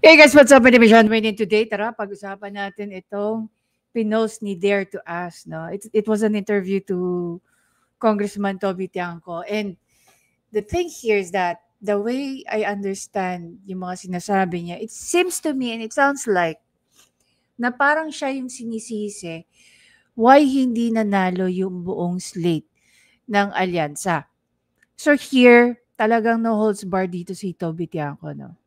Hey guys, what's up? My name is John Wayne, and today, tara, pag-usapan natin itong pinost ni Dare to Us. No? It was an interview to Congressman Toby Tiangco. And the thing here is that the way I understand yung mga sinasabi niya, it seems to me and it sounds like na parang siya yung sinisisi why hindi nanalo yung buong slate ng alyansa. So here, talagang no holds bar dito si Toby Tiangco, no?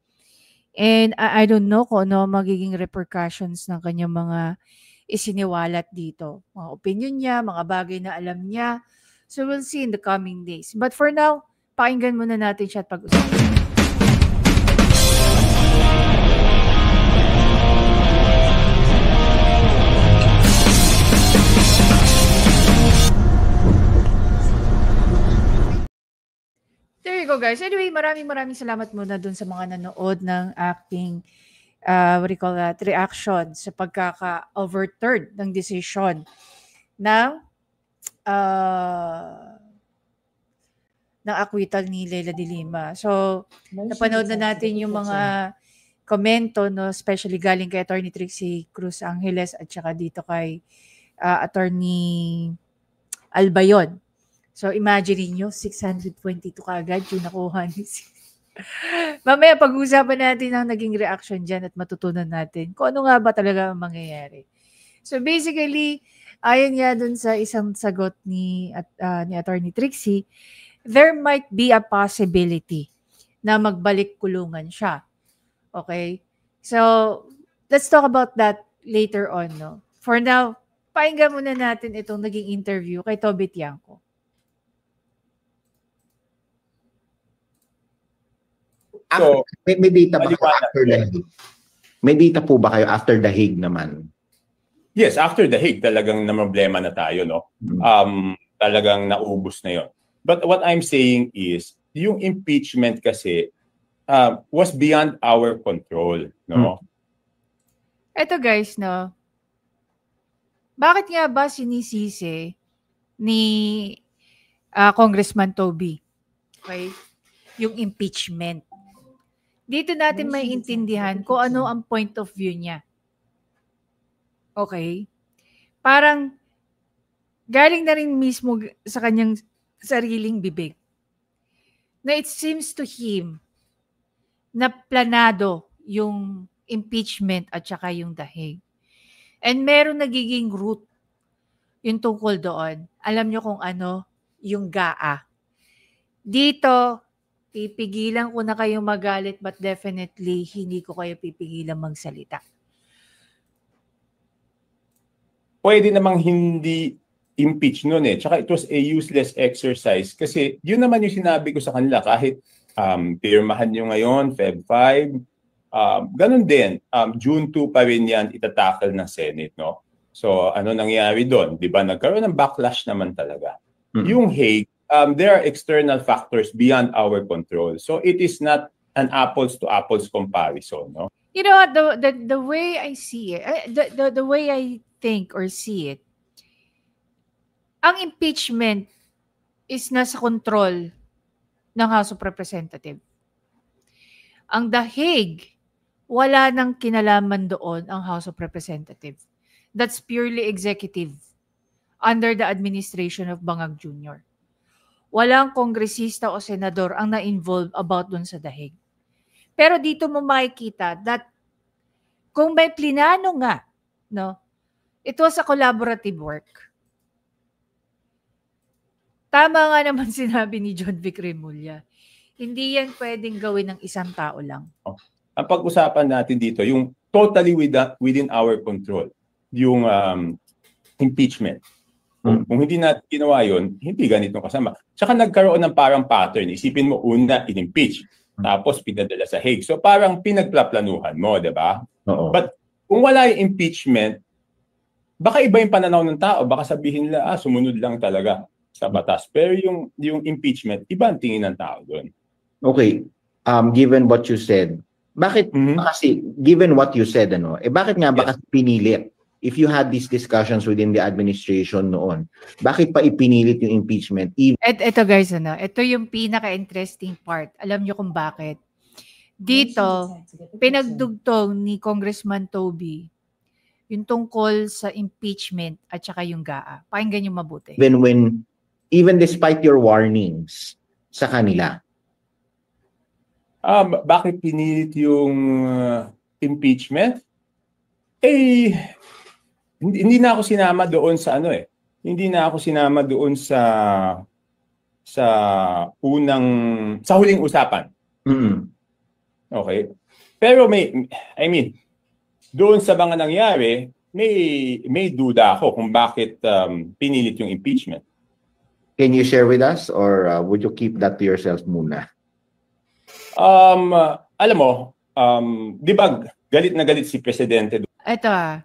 And I don't know kung ano magiging repercussions ng kanyang mga isiniwalat dito. Mga opinion niya, mga bagay na alam niya. So we'll see in the coming days. But for now, pakinggan muna natin siya at pag-usapan. There you go, guys. Anyway, maraming salamat muna dun sa mga nanood ng aking what do you call that, reaction sa pagkaka-overturn ng decision ng acquittal ni Leila de Lima. So, napanood na natin yung mga komento, no, especially galing kay Attorney Trixie Cruz Angeles at saka dito kay Attorney Albayon. So, imagine nyo, 622 kaagad yung nakuha ni Mamaya pag-uusapan natin ang naging reaction dyan at matutunan natin kung ano nga ba talaga ang mangyayari. So, basically, ayon nga dun sa isang sagot ni Attorney Trixie, there might be a possibility na magbalik kulungan siya. Okay? So, let's talk about that later on. No? For now, pakinggan muna natin itong naging interview kay Toby Tiangco. So, may data ba kayo after the Hague? May data po ba kayo after the Hague naman? Yes, after the Hague talagang na problema na tayo, no? Talagang naubos na 'yon. But what I'm saying is, yung impeachment kasi was beyond our control, no? Eto guys, no. Bakit nga ba sinisisi ni Congressman Toby, okay, yung impeachment? Dito natin may intindihan kung ano ang point of view niya. Okay? Parang galing na rin mismo sa kanyang sariling bibig na it seems to him na planado yung impeachment at saka yung dahig. And meron nagiging root yung tungkol doon. Alam nyo kung ano? Yung GAA. Dito, pipigilan ko na kayong magalit but definitely hindi ko kayo pipigilan magsalita. Pwede namang hindi impeach nun eh. Tsaka it was a useless exercise kasi yun naman yung sinabi ko sa kanila kahit pirmahan nyo ngayon, Feb 5, ganun din. June 2 pa rin yan itatakal ng Senate, no? So ano nangyari doon? Di ba nagkaroon ng backlash naman talaga. Yung Hague, there are external factors beyond our control. So it is not an apples to apples comparison, no? You know what, the way I see it, the way I think or see it, ang impeachment is nasa control ng House of Representatives. Ang The Hague, wala nang kinalaman doon ang House of Representatives. That's purely executive under the administration of Bangag Jr. Walang kongresista o senador ang na-involve about dun sa dahig. Pero dito mo makikita that kung may plinano nga, no, it was a collaborative work. Tama nga naman sinabi ni John Vic Remulla. Hindi yan pwedeng gawin ng isang tao lang. Ang pag-usapan natin dito, yung totally within our control, yung impeachment. Kung hindi natin ginawa yun, hindi ganito kasama. Tsaka nagkaroon ng parang pattern. Isipin mo, una, in-impeach. Tapos, pinadala sa Hague. So, parang pinagplaplanuhan mo, di ba? But, kung wala yung impeachment, baka iba yung pananaw ng tao. Baka sabihin nila, sumunod lang talaga sa batas. Pero yung impeachment, iba ang tingin ng tao doon. Okay. Given what you said, bakit, kasi, given what you said, bakit nga ba kasi pinilit? If you had these discussions within the administration noon, bakit pa ipinilit yung impeachment? Ito guys, ito yung pinaka-interesting part. Alam nyo kung bakit? Dito, pinagdugtong ni Congressman Toby yung tungkol sa impeachment at saka yung GAA. Pakinggan yung mabuti. Even despite your warnings sa kanila. Bakit pinilit yung impeachment? Eh, hindi na ako sinama doon sa ano eh. Hindi na ako sinama doon sa huling usapan. Mm-hmm. Okay. Pero doon sa mga nangyari, may duda ako kung bakit pinilit yung impeachment. Can you share with us or would you keep that to yourself muna? Alam mo, di ba galit na galit si Presidente? Ito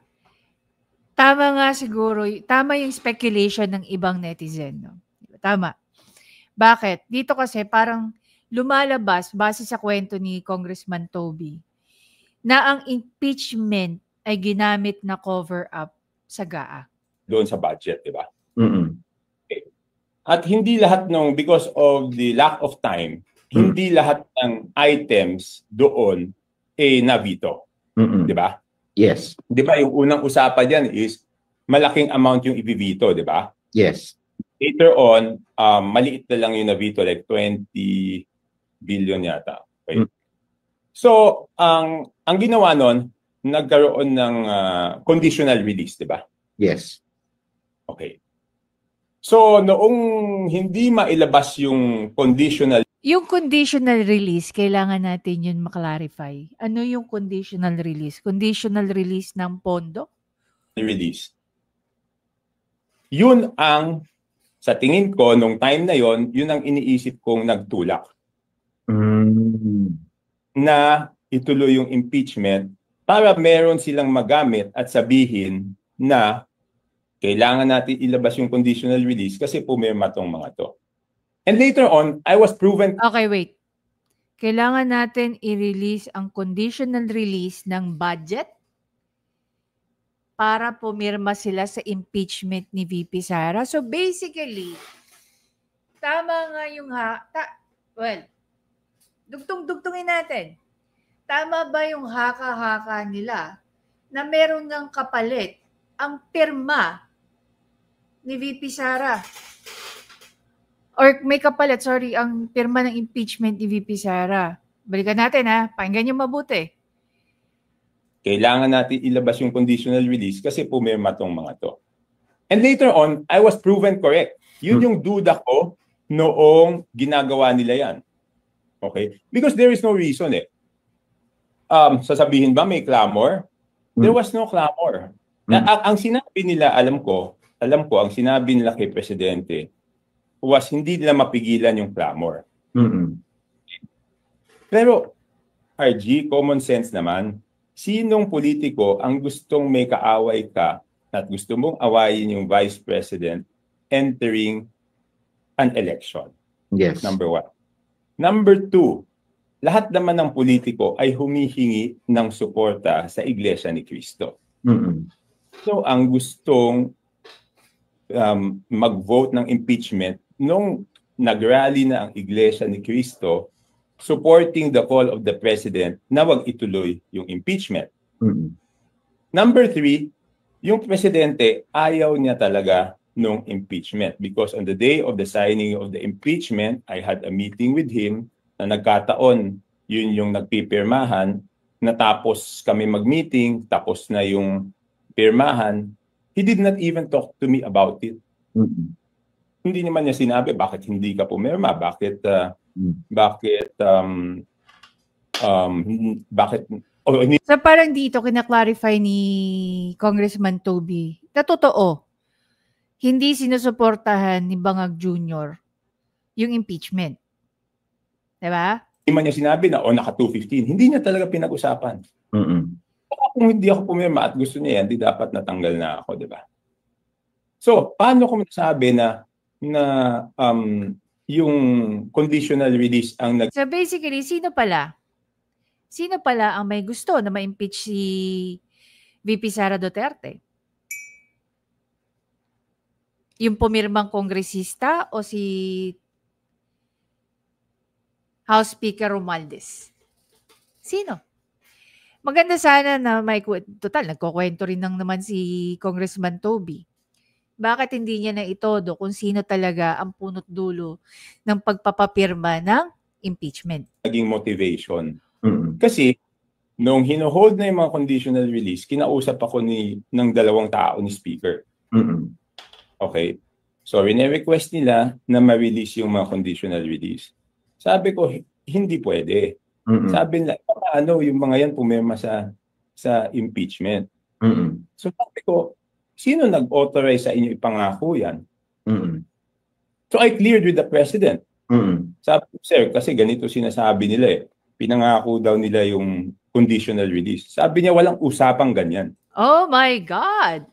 tama nga siguro, tama yung speculation ng ibang netizen. No? Tama. Bakit? Dito kasi parang lumalabas, base sa kwento ni Congressman Toby, na ang impeachment ay ginamit na cover-up sa GAA. Doon sa budget, di ba? Mm-hmm. Okay. At hindi lahat because of the lack of time, hindi lahat ng items doon na-veto. Mm-hmm. Di ba? Yes. Di ba yung unang usapan dyan is malaking amount yung i-veto, di ba? Yes. Later on, maliit na lang yung na-veto, like 20 billion yata. Okay? So, ang ginawa nun, nagkaroon ng conditional release, di ba? Yes. Okay. So, noong hindi mailabas yung conditional release, kailangan natin yun maklarify. Ano yung conditional release? Conditional release ng pondo? Release. Yun ang, sa tingin ko, nung time na yun ang iniisip kong nagtulak. Na ituloy yung impeachment para meron silang magamit at sabihin na kailangan natin ilabas yung conditional release kasi pumirma tong mga to. And later on, I was proven... Okay, wait. Kailangan natin i-release ang conditional release ng budget para pumirma sila sa impeachment ni VP Sara. So basically, tama nga yung dugtong-dugtongin natin. Tama ba yung haka-haka nila na meron ng kapalit ang pirma ni VP Sara? Or may kapalit, ang pirma ng impeachment ni VP Sara. Balikan natin pakinggan yung mabuti. Kailangan natin ilabas yung conditional release kasi pumirma tong mga to. And later on, I was proven correct. Yun yung duda ko noong ginagawa nila yan. Okay? Because there is no reason sasabihin ba may clamor? There was no clamor. Ang sinabi nila, alam ko, ang sinabi nila kay Presidente was hindi nila mapigilan yung clamor. Pero, RG, common sense naman, sinong politiko ang gustong may kaaway ka at gusto mong awayin yung Vice President entering an election? Yes. Number one. Number two, lahat naman ng politiko ay humihingi ng suporta sa Iglesia ni Cristo. So, ang gustong mag-vote ng impeachment nung nag-rally na ang Iglesia ni Cristo supporting the call of the President na wag ituloy yung impeachment. Number three, yung Presidente ayaw niya talaga nung impeachment because on the day of the signing of the impeachment, I had a meeting with him na nagkataon, yun yung nagpipirmahan, natapos kami mag-meeting, tapos na yung pirmahan, he did not even talk to me about it. Hindi naman niya sinabi, bakit hindi ka pumirma? Bakit So parang dito, kinaklarify ni Congressman Toby, na totoo, hindi sinusuportahan ni Bangag Jr. yung impeachment. Diba? Hindi man niya sinabi na naka 215. Hindi niya talaga pinag-usapan. Kung hindi ako pumirma at gusto niya yan, di dapat natanggal na ako, diba? So, paano ko masabi na yung conditional release ang So basically, sino pala ang may gusto na ma-impeach si VP Sara Duterte? Yung pumirmang kongresista o si House Speaker Romualdez? Sino? Maganda sana na may total nagkukuwento rin naman si Congressman Toby. Bakit hindi niya na itodo kung sino talaga ang punot dulo ng pagpapapirma ng impeachment? Naging motivation. Kasi nung hino-hold na yung mga conditional release, kinausap ako ng dalawang tao ni Speaker. Okay? So, rene-request nila na ma-release yung mga conditional release. Sabi ko, hindi pwede. Sabi nila, paano yung mga yan pumirma sa impeachment? So, sabi ko, sino nag-authorize sa inyo ipangako yan? So, I cleared with the President. Sabi ko, sir, kasi ganito sinasabi nila eh. Pinangako daw nila yung conditional release. Sabi niya, walang usapang ganyan. Oh my God!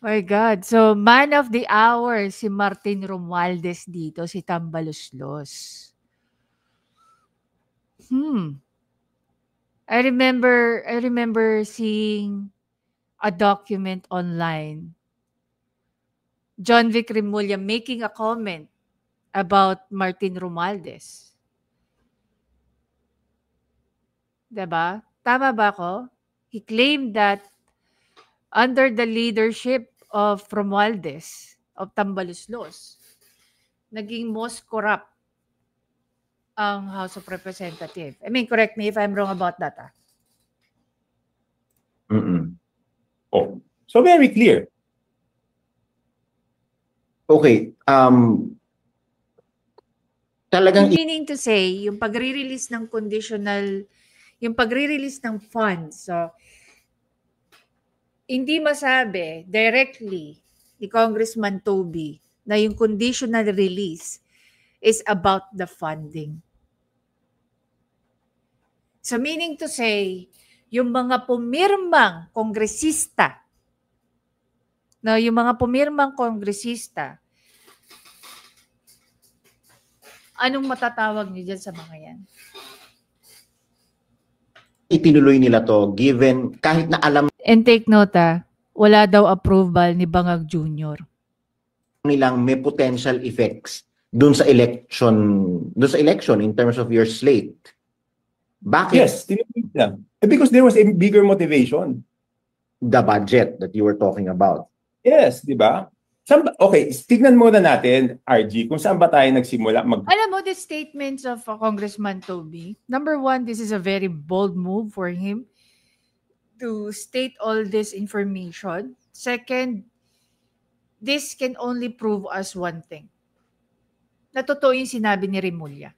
My God. So, man of the hour, si Martin Romualdez dito, si Tambaloslos. I remember seeing a document online. John Vic Remulla making a comment about Martin Romualdez. Diba? Tama ba ako? He claimed that under the leadership of Romualdez, of Tambaloslos, naging most corrupt ang House of Representatives. I mean, correct me if I'm wrong about that. Oh, so very clear. Okay. Talagang Meaning to say, yung pagre-release ng conditional, yung pagre-release ng funds, so, hindi masabi directly ni Congressman Toby na yung conditional release is about the funding. So meaning to say, yung mga pumirmang kongresista, anong matatawag niyo dyan sa mga yan? itinuloy nila to given kahit na alam And take note, wala daw approval ni Bangag Jr. nilang may potential effects doon sa election in terms of your slate. Bakit? Yes, tinuloy nila. Because there was a bigger motivation. The budget that you were talking about. Yes, di ba? Okay, tignan muna natin, RG, kung saan ba tayo nagsimula Alam mo, the statements of Congressman Toby, number one, this is a very bold move for him to state all this information. Second, this can only prove us one thing. Na totoo yung sinabi ni Remulla.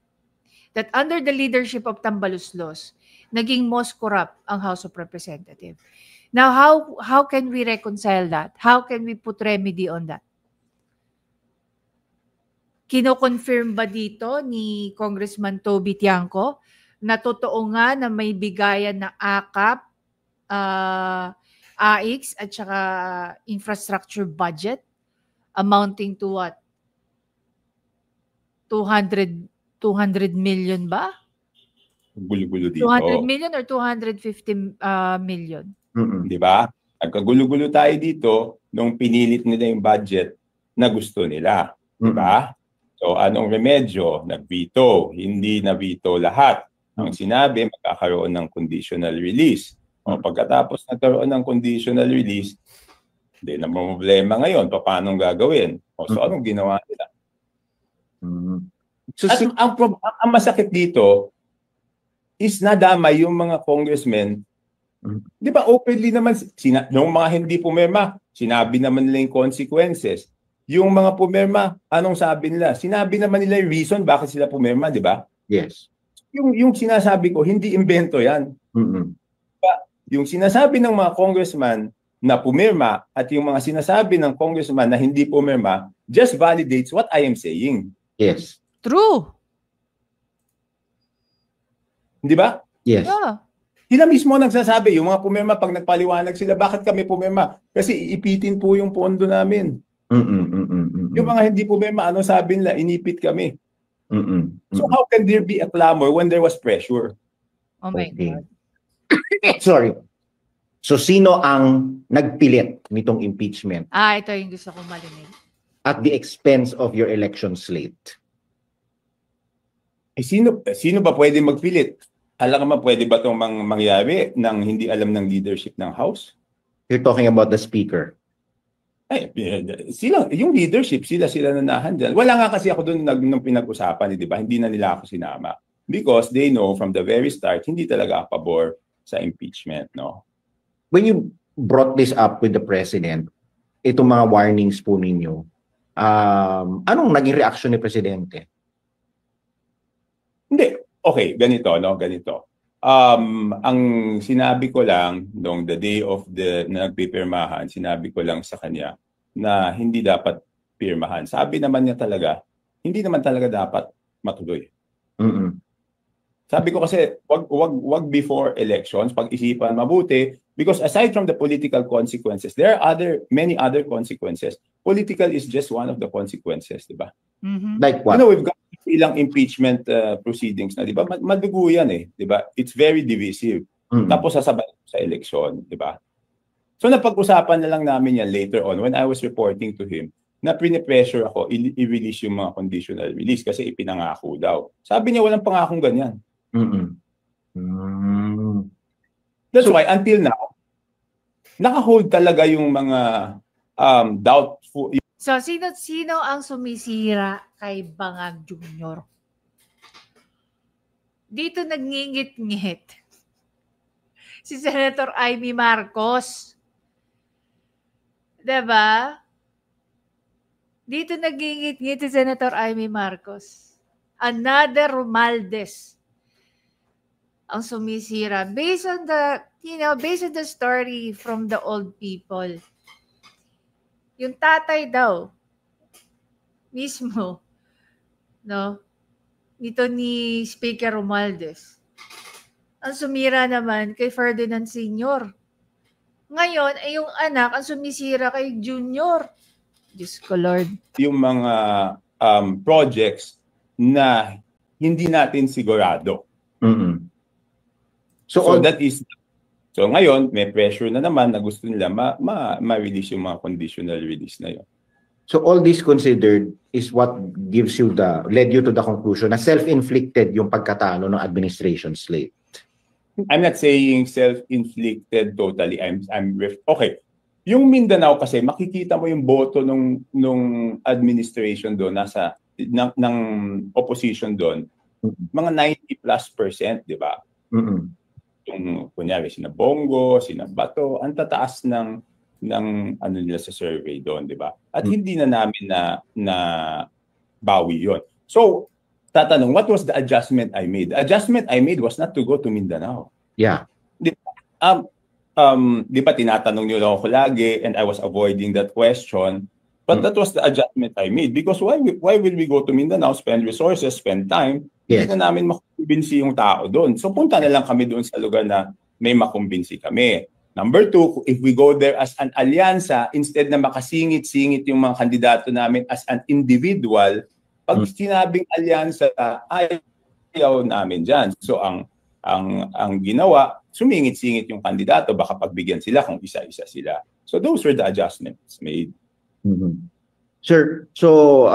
That under the leadership of Tambaloslos, naging most corrupt ang House of Representatives. Now, how can we reconcile that? How can we put remedy on that? Kino-confirm ba dito ni Congressman Toby Tiangco na totoo nga na may bigayan na AKAP, AIX at saka infrastructure budget amounting to what? 200 million ba? gulo-gulo dito. 200 million or 250 million? Di ba? Nagkagulo-gulo tayo dito nung pinilit nila yung budget na gusto nila. Di ba? So anong remedyo? Nag-veto. Hindi na-veto lahat. Ang sinabi, magkakaroon ng conditional release. O pagkatapos nagkaroon ng conditional release, hindi na problema ngayon. Paano gagawin? O so anong ginawa nila? So, ang masakit dito is nadamay yung mga congressmen. Di ba openly naman, nung mga hindi pumirma, sinabi naman nila yung consequences. Yung mga pumirma, anong sabi nila? Sinabi naman nila yung reason bakit sila pumirma, di ba? Yes. Yung sinasabi ko, hindi invento yan. Diba? Yung sinasabi ng mga congressman na pumirma at yung mga sinasabi ng congressman na hindi pumirma just validates what I am saying. Yes. True. Di ba? Yes. Yeah. Sila mismo nagsasabi, yung mga pumirma, pag nagpaliwanag sila, bakit kami pumirma? Kasi iipitin po yung pondo namin. Yung mga hindi pumirma, ano sabi nila? Inipit kami. So how can there be a clamor when there was pressure? Oh my God. Sorry. So sino ang nagpilit nitong impeachment? Ito yung gusto kong marinig. At the expense of your election slate? Sino ba pwede magpilit? Alam ka pwede ba itong mangyari nang hindi alam ng leadership ng House? You're talking about the speaker. Ay, sila, yung leadership, sila na nahandyan. Wala nga kasi ako doon nung pinag-usapan, di ba? Hindi na nila ako sinama. Because they know from the very start, hindi talaga pabor sa impeachment, no? When you brought this up with the president, itong mga warnings po ninyo, anong naging reaction ni presidente? Hindi. Okay, ganito, no? Ganito. Ang sinabi ko lang nung the day of the nagpipirmahan, sinabi ko lang sa kanya na hindi dapat pirmahan. Sabi naman niya talaga, hindi naman talaga dapat matuloy. Sabi ko kasi, wag before elections, pag-isipan mabuti, because aside from the political consequences, there are many other consequences. Political is just one of the consequences, di ba? Like what? You know, we've got ilang impeachment proceedings na, di ba? Madugo yan eh, di ba? It's very divisive. Tapos sasabay sa election, di ba? So napag-usapan na lang namin yan later on when I was reporting to him na pinipressure ako i-release yung mga conditional release kasi ipinangako daw. Sabi niya walang pangakong ganyan. That's why until now, naka-hold talaga yung mga doubtful. So, sino ang sumisira kay Bangag Jr.? Dito nagngingit-ngit si Senator Amy Marcos. Diba? Dito nagngingit-ngit si Senator Amy Marcos. Another Romualdez ang sumisira. Based on the story from the old people. Yung tatay daw, mismo, no, nito ni Speaker Romualdez, ang sumira naman kay Ferdinand Sr. Ngayon, ay yung anak ang sumisira kay Junior. Diyos ko, Lord. Yung mga projects na hindi natin sigurado. So that is... So ngayon, may pressure na naman na gusto nila ma-release yung mga conditional release na yun. So all this considered is what led you to the conclusion na self-inflicted yung pagkatalo ng administration slate. I'm not saying self-inflicted totally. Okay. Yung Mindanao kasi makikita mo yung boto nung administration doon ng opposition doon. Mga 90+%, di ba? Yung kunyari sina Bongo, sina Bato, ang tataas ng ano nila sa survey doon, di ba? At hindi na namin na bawi yon. So, tatanong, what was the adjustment I made? The adjustment I made was not to go to Mindanao. Yeah. Di ba tinatanong niyo ako lagi and I was avoiding that question. But that was the adjustment I made because why will we go to Mindanao, spend resources, spend time? Yes. Hindi na namin makumbinsi yung tao doon. So punta na lang kami doon sa lugar na may makumbinsi kami. Number 2, if we go there as an alyansa, instead na makasingit-singit yung mga kandidato namin as an individual, pag sinabing alyansa, ayaw namin dyan. So ang ginawa, sumingit-singit yung kandidato, baka pagbigyan sila kung isa-isa sila. So those were the adjustments made. Sir, so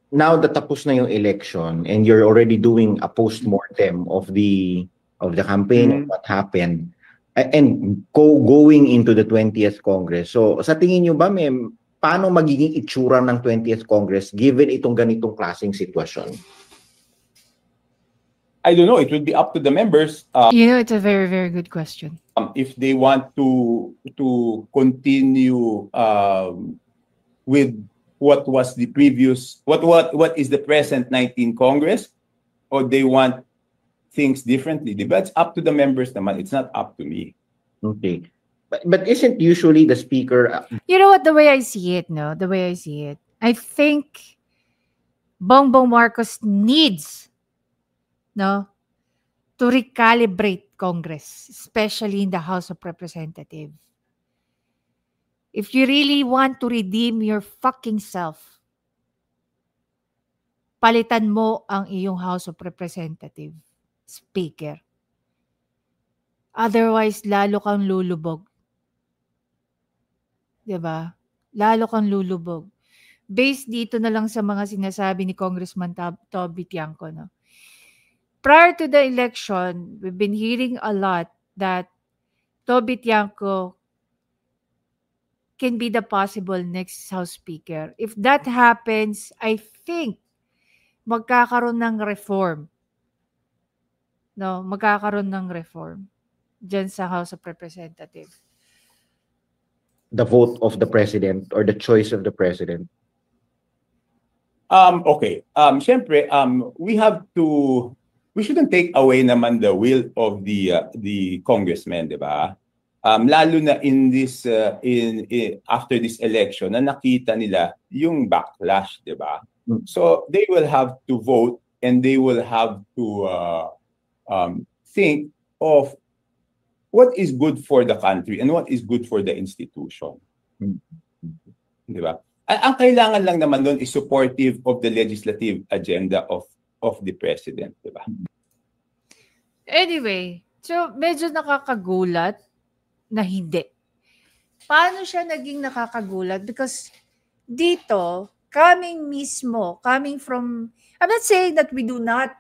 now that tapos na yung election and you're already doing a post-mortem of the campaign, of what happened, and going into the 20th Congress. So sa tingin nyo ba, paano magiging itsura ng 20th Congress given itong ganitong klaseng sitwasyon? I don't know. It will be up to the members. It's a very, very good question. If they want to continue with what was the previous, what is the present 19 Congress, or they want things differently. It's up to the members naman. It's not up to me. Okay. But isn't usually the speaker... You know what, the way I see it, I think Bongbong Marcos needs, to recalibrate Congress, especially in the House of Representatives. If you really want to redeem your fucking self, palitan mo ang iyong House of Representatives Speaker. Otherwise, lalo kang lulubog. Diba? Lalo kang lulubog. based dito na lang sa mga sinasabi ni Congressman Toby Tiangco, no? Prior to the election, we've been hearing a lot that Toby Tiangco can be the possible next House Speaker. If that happens, I think magkakaroon ng reform. No, magkakaroon ng reform dyan sa House of Representatives. The vote of the president or the choice of the president? Okay. Siyempre, we shouldn't take away naman the will of the congressman, di ba? Lalo na in this after this election na nakita nila yung backlash, di ba? So they will have to vote and they will have to think of what is good for the country and what is good for the institution. Di ba? Ang kailangan lang naman doon is supportive of the legislative agenda of the president, di ba? Anyway, so medyo nakakagulat na hindi. Paano siya naging nakakagulat? Because dito, coming from, I'm not saying that we do not,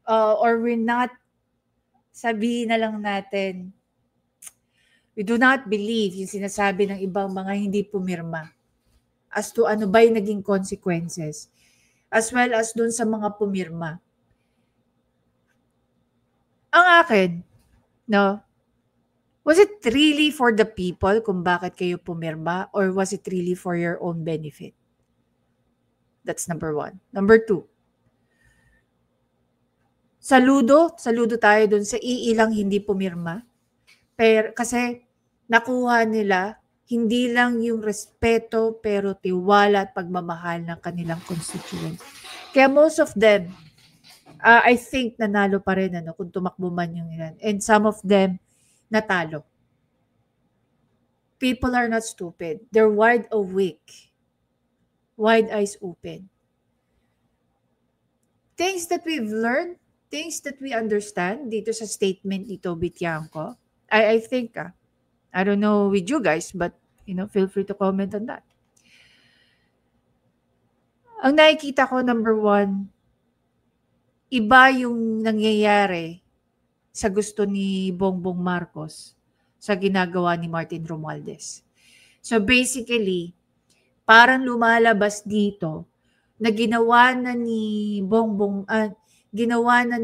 or we're not, sabihin na lang natin, we do not believe yung sinasabi ng ibang mga hindi pumirma as to ano ba yung naging consequences, as well as dun sa mga pumirma. Ang akin, no, was it really for the people kung bakit kayo pumirma, or was it really for your own benefit? That's number one. Number two, saludo tayo dun sa iilang hindi pumirma. Pero kasi nakuha nila hindi lang yung respeto pero tiwala at pagmamahal ng kanilang constituents. Kaya most of them, I think nanalo pa rin kung tumakbo man yung ilan. And some of them natalo. People are not stupid. They're wide awake. Wide eyes open. Things that we've learned, things that we understand dito sa statement ni Toby Tiangco, I think, I don't know with you guys, but feel free to comment on that. Ang nakikita ko, number one, iba yung nangyayari sa gusto ni Bongbong Marcos sa ginagawa ni Martin Romualdez. So basically, parang lumalabas dito na ginawa na ni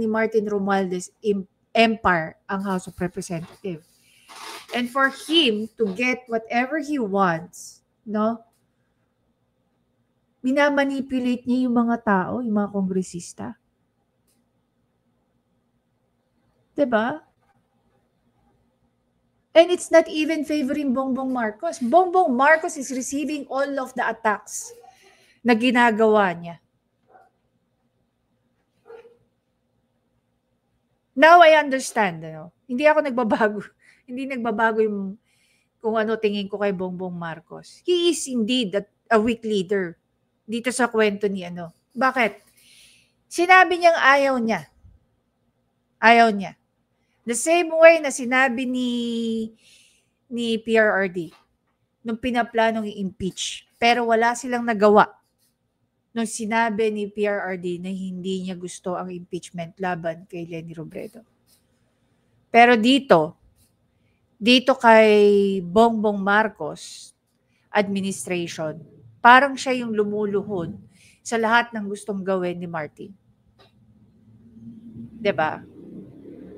Martin Romualdez empire ang House of Representatives. And for him to get whatever he wants, minamanipulate niya yung mga tao, yung mga kongresista. Diba? And it's not even favoring Bongbong Marcos. Bongbong Marcos is receiving all of the attacks na ginagawa niya. Now I understand. Hindi ako nagbabago. Hindi nagbabago yung kung ano tingin ko kay Bongbong Marcos. He is indeed a weak leader dito sa kwento ni Bakit? Sinabi niyang ayaw niya. Ayaw niya. The same way na sinabi ni PRRD nung pinaplanong i-impeach. Pero wala silang nagawa nung sinabi ni PRRD na hindi niya gusto ang impeachment laban kay Leni Robredo. Pero dito kay Bongbong Marcos administration, parang siya yung lumuluhod sa lahat ng gustong gawin ni Martin. Diba?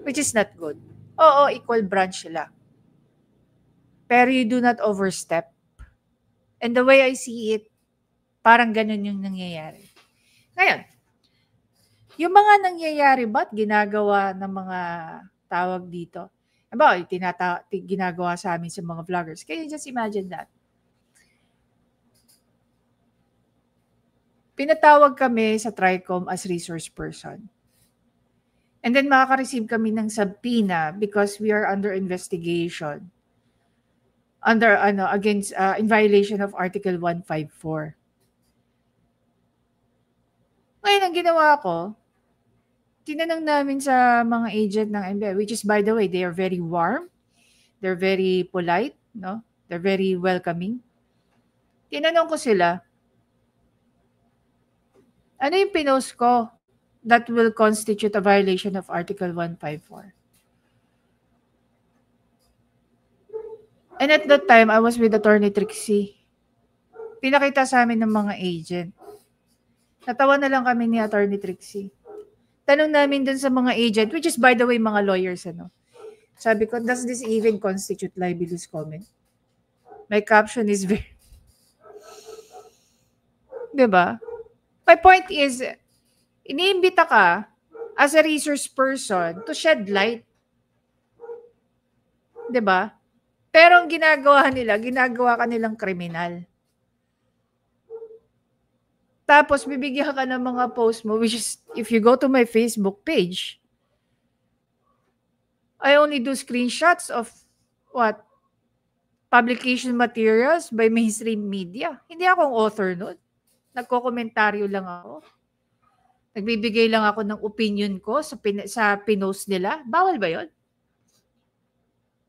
Which is not good. Oo, equal branch sila. Pero you do not overstep. And the way I see it, parang ganun yung nangyayari. Ngayon, yung mga nangyayari ba't ginagawa ng mga tawag dito? Ginagawa sa amin sa mga vloggers. Can you just imagine that? Pinatawag kami sa TRICOM as resource person. And then makaka-receive kami ng subpoena because we are under investigation. Against in violation of Article 154. Ngayon, ang ginawa ko, tinanong namin sa mga agent ng NBI, which is, by the way, they are very warm. They're very polite, no? They're very welcoming. Tinanong ko sila, Ano yung pinost ko that will constitute a violation of Article 154? And at that time, I was with Attorney Trixie. Pinakita sa amin ng mga agent. Natawa na lang kami ni Attorney Trixie. Tanong namin dun sa mga agent, which is by the way, mga lawyers, ano. Sabi ko, does this even constitute libelous comment? My caption is very... Diba? My point is, iniimbita ka as a resource person to shed light. Diba? Pero ang ginagawa nila, ginagawa ka nilang kriminal. Tapos, bibigyan ka ng mga post mo, which is, if you go to my Facebook page, I only do screenshots of what? Publication materials by mainstream media. Hindi akong author nun. Nagko-komentaryo lang ako. Nagbibigay lang ako ng opinion ko sa pinost nila. Bawal ba yon?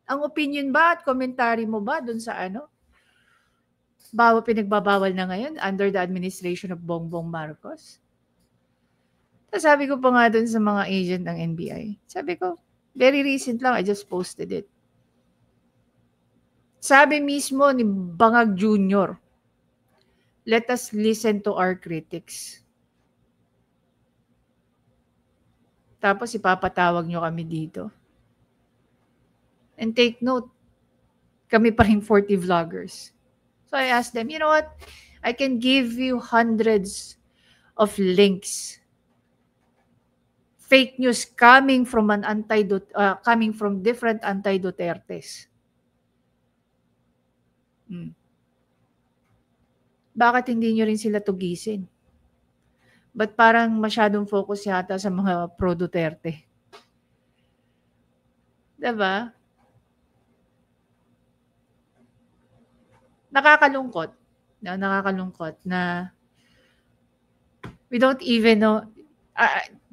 Ang opinion ba at komentary mo ba dun sa ano? Pinagbabawal na ngayon under the administration of Bongbong Marcos? Tapos sabi ko pa nga dun sa mga agent ng NBI, sabi ko, very recent lang, I just posted it. Sabi mismo ni Bangag Jr., let us listen to our critics. Tapos ipapatawag nyo kami dito. And take note, kami pa rin 40 vloggers. So I asked them, you know what? I can give you hundreds of links. Fake news coming from coming from different anti-Dutertes. Bakit hindi nyo rin sila tugisin? But parang masyadong focus yata sa mga pro-Duterte? Diba? Nakakalungkot na we don't even know.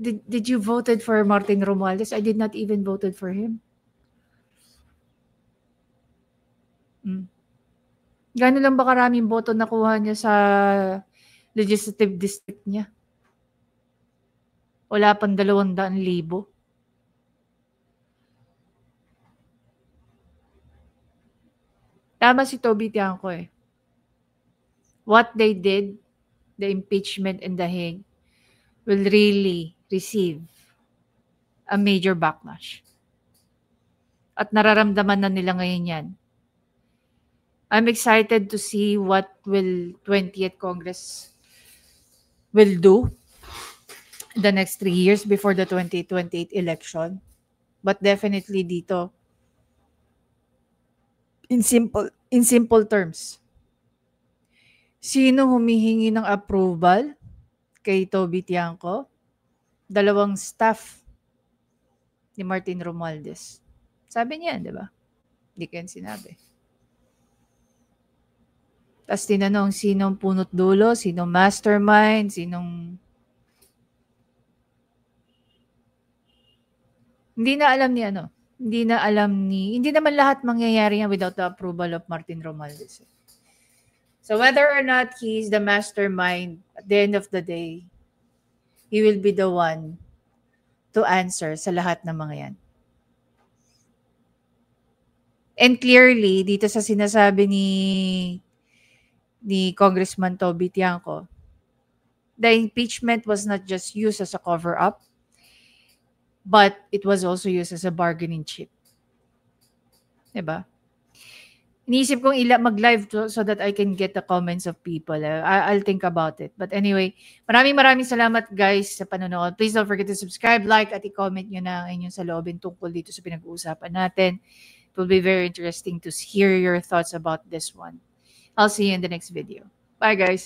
Did you voted for Martin Romualdez? I did not even voted for him. Gano'n lang ba karaming boto nakuha niya sa legislative district niya? Wala pang 200,000. Tama si Toby Tiangco eh. What they did, the impeachment and the Hague, will really receive a major backlash. At nararamdaman na nila ngayon yan. I'm excited to see what will 20th Congress will do the next 3 years before the 2028 election. But definitely dito, in simple terms, sino humihingi ng approval kay Toby Tiangco? 2 staff ni Martin Romualdez. Sabi niya, di ba? Hindi ko yan sinabi. Tapos tinanong sinong punot dulo, sinong mastermind, sinong... Hindi naman lahat mangyayari yan without the approval of Martin Romualdez. So whether or not he's the mastermind, at the end of the day, he will be the one to answer sa lahat ng mga yan. And clearly, dito sa sinasabi ni Congressman Toby Tiangco, the impeachment was not just used as a cover-up, but it was also used as a bargaining chip. Diba? Iniisip kong mag-live so that I can get the comments of people. I'll think about it. But anyway, maraming salamat guys sa panonood. Please don't forget to subscribe, like, at i-comment nyo na ang inyong saloobin tungkol dito sa pinag-uusapan natin. It will be very interesting to hear your thoughts about this one. I'll see you in the next video. Bye guys!